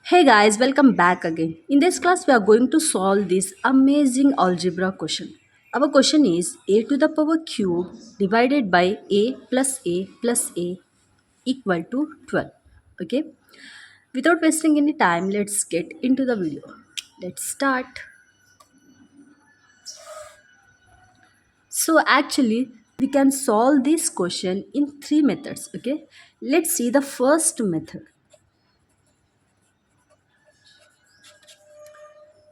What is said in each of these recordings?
Hey guys, welcome back again. In this class, we are going to solve this amazing algebra question. Our question is a to the power cube divided by a plus a equal to 12. Okay, without wasting any time, let's get into the video. Let's start. So, actually, we can solve this question in three methods. Okay, let's see the first method.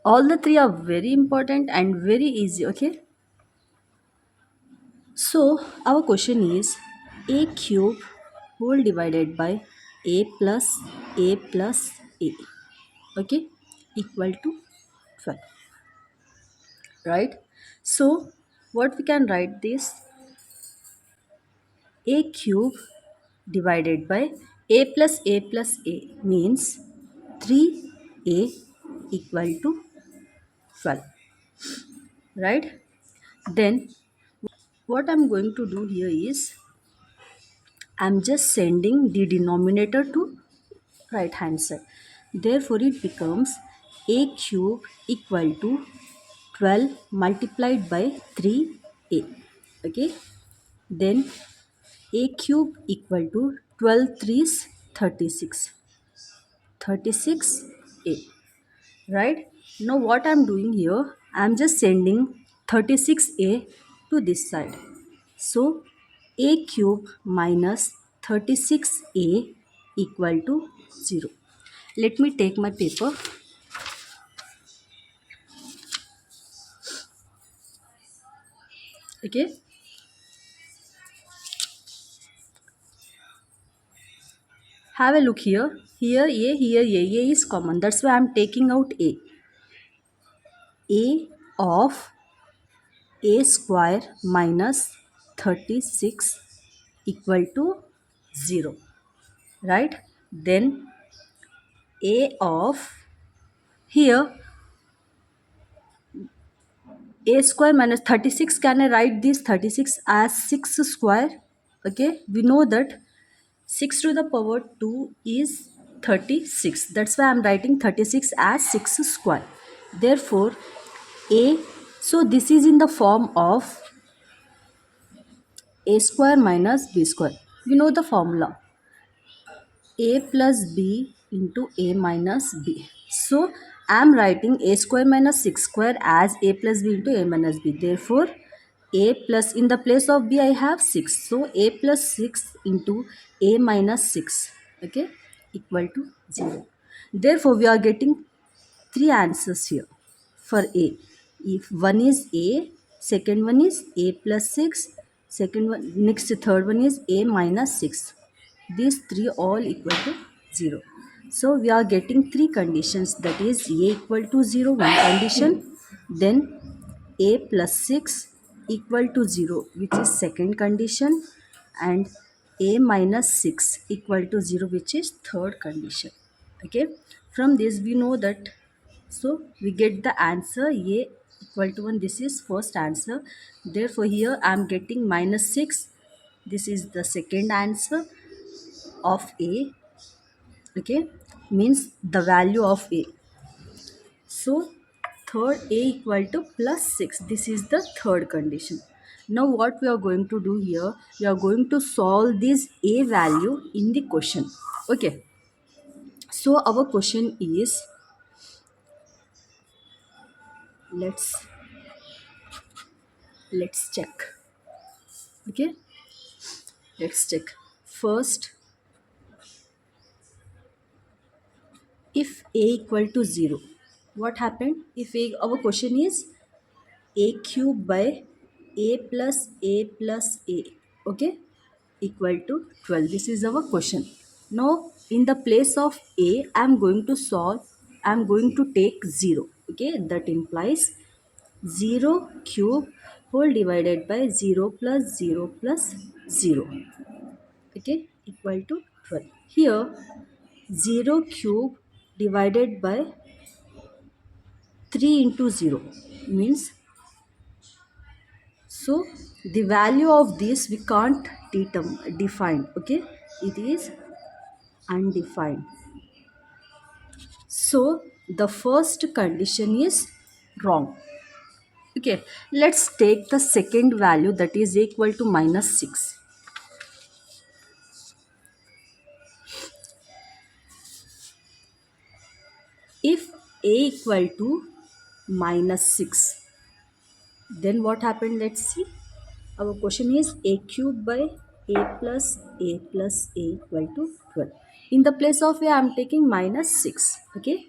All the three are very important and very easy. Okay, so our question is a cube whole divided by a plus a, okay, equal to 12, right? So what we can write this, a cube divided by a plus a means 3a equal to 12, right? Then what I'm going to do here is I'm just sending the denominator to right hand side. Therefore, it becomes a cube equal to 12 multiplied by 3a. Okay. Then a cube equal to 12 threes 36. 36a. Right. Now what I'm doing here, I'm just sending 36a to this side. So a cube minus 36a equal to 0. Let me take my paper. Okay. Have a look here. Here A, here A. A is common. That's why I'm taking out A. A of A square minus 36 equal to 0. Right? Then A of here A square minus 36. Can I write this 36 as 6 square? Okay. We know that 6 to the power 2 is 36. That's why I'm writing 36 as 6 square. Therefore, a, so this is in the form of a square minus b square. You know the formula, a plus b into a minus b. So I'm writing a square minus 6 square as a plus b into a minus b. Therefore, a plus, in the place of b I have 6. So a plus 6 into a minus 6, okay, equal to 0. Therefore, we are getting three answers here for A. If one is A, second one is A plus 6, second one, next third one is A minus 6. These three all equal to 0. So we are getting three conditions, that is A equal to 0, one condition, then A plus 6 equal to 0, which is second condition, and A minus 6 equal to 0, which is third condition. Okay, from this we know that, so we get the answer A equal to 1. This is first answer. Therefore, here I am getting minus 6. This is the second answer of A. Okay, means the value of A. So, third A equal to plus 6. This is the third condition. Now, what we are going to do here, we are going to solve this A value in the question. Okay, so our question is, let's check. Okay, let's check first. If a equal to 0, what happened? If a, our question is a cube by a plus a, okay, equal to 12. This is our question. Now in the place of a, I'm going to solve, I'm going to take 0. Okay, that implies 0 cube whole divided by 0 plus 0 plus 0, okay, equal to 12. Here 0 cube divided by 3 into 0 means, so the value of this we can't define. Okay, it is undefined. So the first condition is wrong. Okay, let's take the second value, that is equal to minus 6. If a equal to minus 6, then what happened? Let's see. Our question is a cube by a plus a equal to 12. In the place of a, I am taking minus 6. Okay,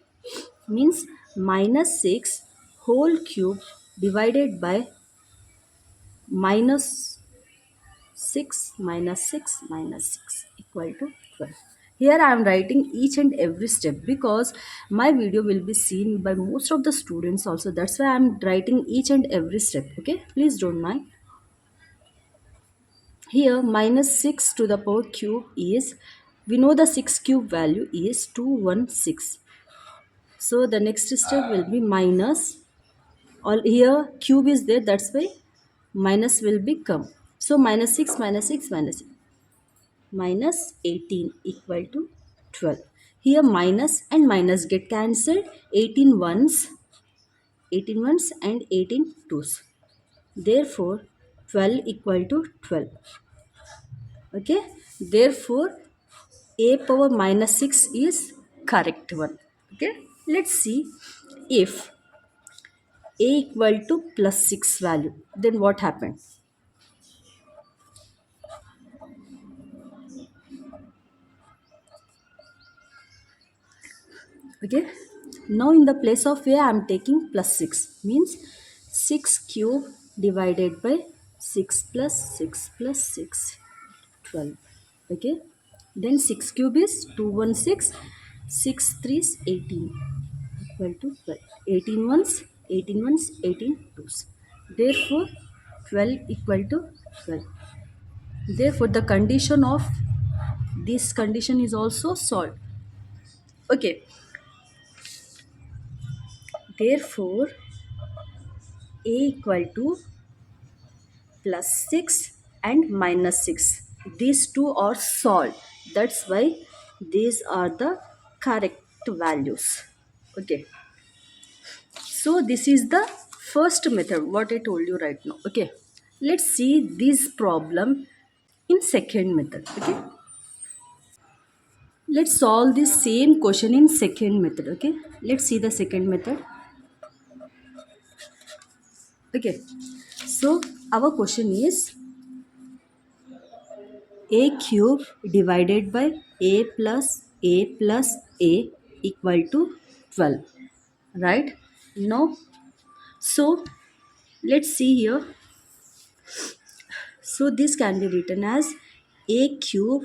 means minus 6 whole cube divided by minus 6 minus 6 minus 6 equal to 12. Here I am writing each and every step because my video will be seen by most of the students also. That's why I am writing each and every step. Okay, please don't mind. Here minus 6 to the power cube is, we know the 6 cube value is 216. So the next step will be minus, all here cube is there, that's why minus will become. So minus 6 minus 6 minus 6 minus 18 equal to 12. Here minus and minus get cancelled, 18 ones, 18 ones and 18 twos. Therefore 12 equal to 12. Okay, therefore a power minus 6 is correct one. Okay, let's see if a equal to plus 6 value, then what happened? Okay, now in the place of a I am taking plus 6, means 6 cube divided by 6 plus 6 plus 6 12. Okay, then 6 cube is 216, 6 3 is 18 equal to 12. 18 ones, 18 ones, 18 twos. Therefore 12 equal to 12. Therefore the condition of this condition is also solved. Okay, therefore a equal to plus 6 and minus 6, these two are solved. That's why these are the correct values. Okay, so this is the first method what I told you right now. Okay, let's see this problem in second method. Okay, let's solve the same question in second method. Okay, let's see the second method. Okay, so our question is a cube divided by a plus a equal to 12, right? Now, so let's see here. So this can be written as a cube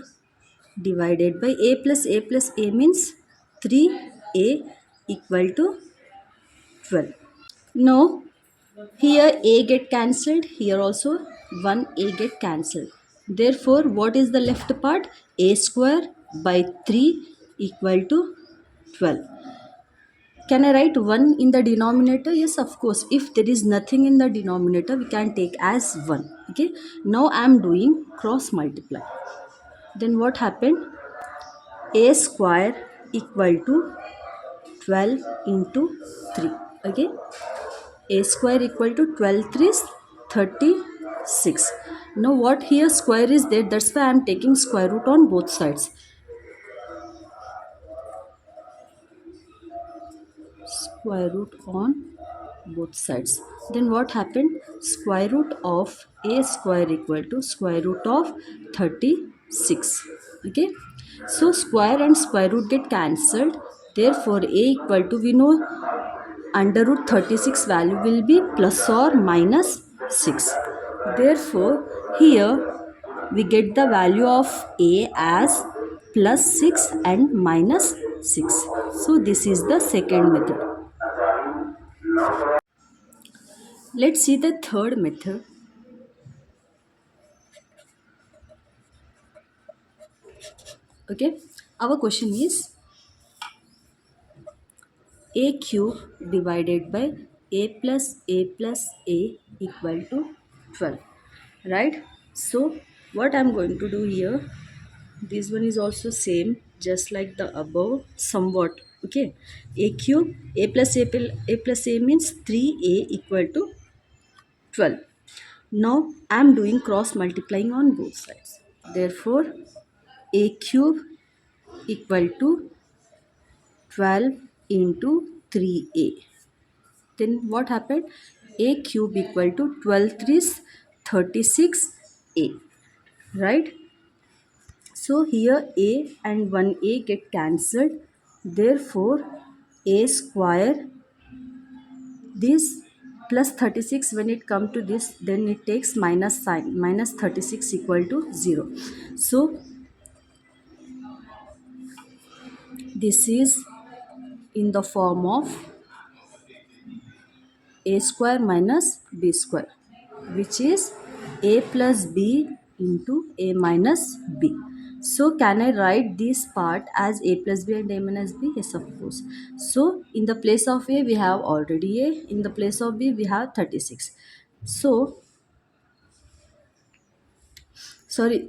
divided by a plus a means 3a equal to 12. Now here a get cancelled, here also one a get cancelled. Therefore, what is the left part? A square by 3 equal to 12. Can I write 1 in the denominator? Yes, of course. If there is nothing in the denominator, we can take as 1. Okay. Now I am doing cross multiply. Then what happened? A square equal to 12 into 3. Okay. A square equal to 12 3 is 36. Now what here square is there, that's why I am taking square root on both sides. Square root on both sides. Then what happened? Square root of a square equal to square root of 36. Okay. So square and square root get cancelled. Therefore a equal to, we know under root 36 value will be plus or minus 6. Therefore, here we get the value of a as plus 6 and minus 6. So, this is the second method. Let's see the third method. Okay, our question is a cube divided by a plus a equal to 12, right? So what I'm going to do here, this one is also same just like the above somewhat. Okay, a cube, a plus a means 3a equal to 12. Now I am doing cross multiplying on both sides. Therefore, a cube equal to 12 into 3a. Then what happened? A cube equal to 12 threes 36a. Right? So here a and 1a get cancelled. Therefore, a square, this plus 36, when it come to this, then it takes minus sign, minus 36 equal to 0. So this is in the form of a square minus b square, which is a plus b into a minus b. So can I write this part as a plus b and a minus b? Yes, of course. So in the place of a we have already a, in the place of b we have 36. So sorry,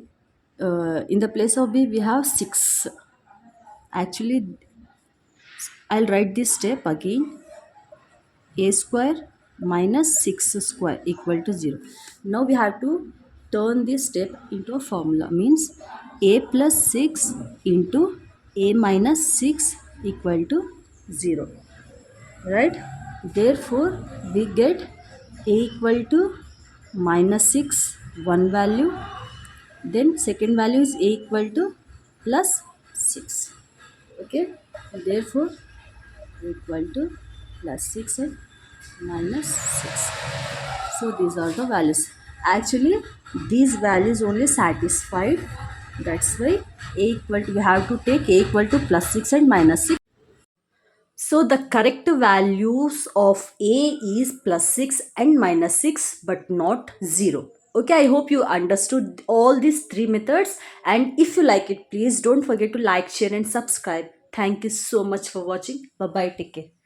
in the place of b we have 6. Actually, I'll write this step again. A square minus 6 square equal to 0. Now we have to turn this step into a formula, means a plus 6 into a minus 6 equal to 0, right? Therefore we get a equal to minus 6 one value, then second value is a equal to plus 6. Okay, therefore equal to plus 6 and minus 6. So these are the values. Actually, these values only satisfied. That's why a equal to, we have to take a equal to plus 6 and minus 6. So the correct values of a is plus 6 and minus 6, but not 0. Okay, I hope you understood all these three methods, and if you like it, please don't forget to like, share and subscribe. Thank you so much for watching. Bye bye, take care.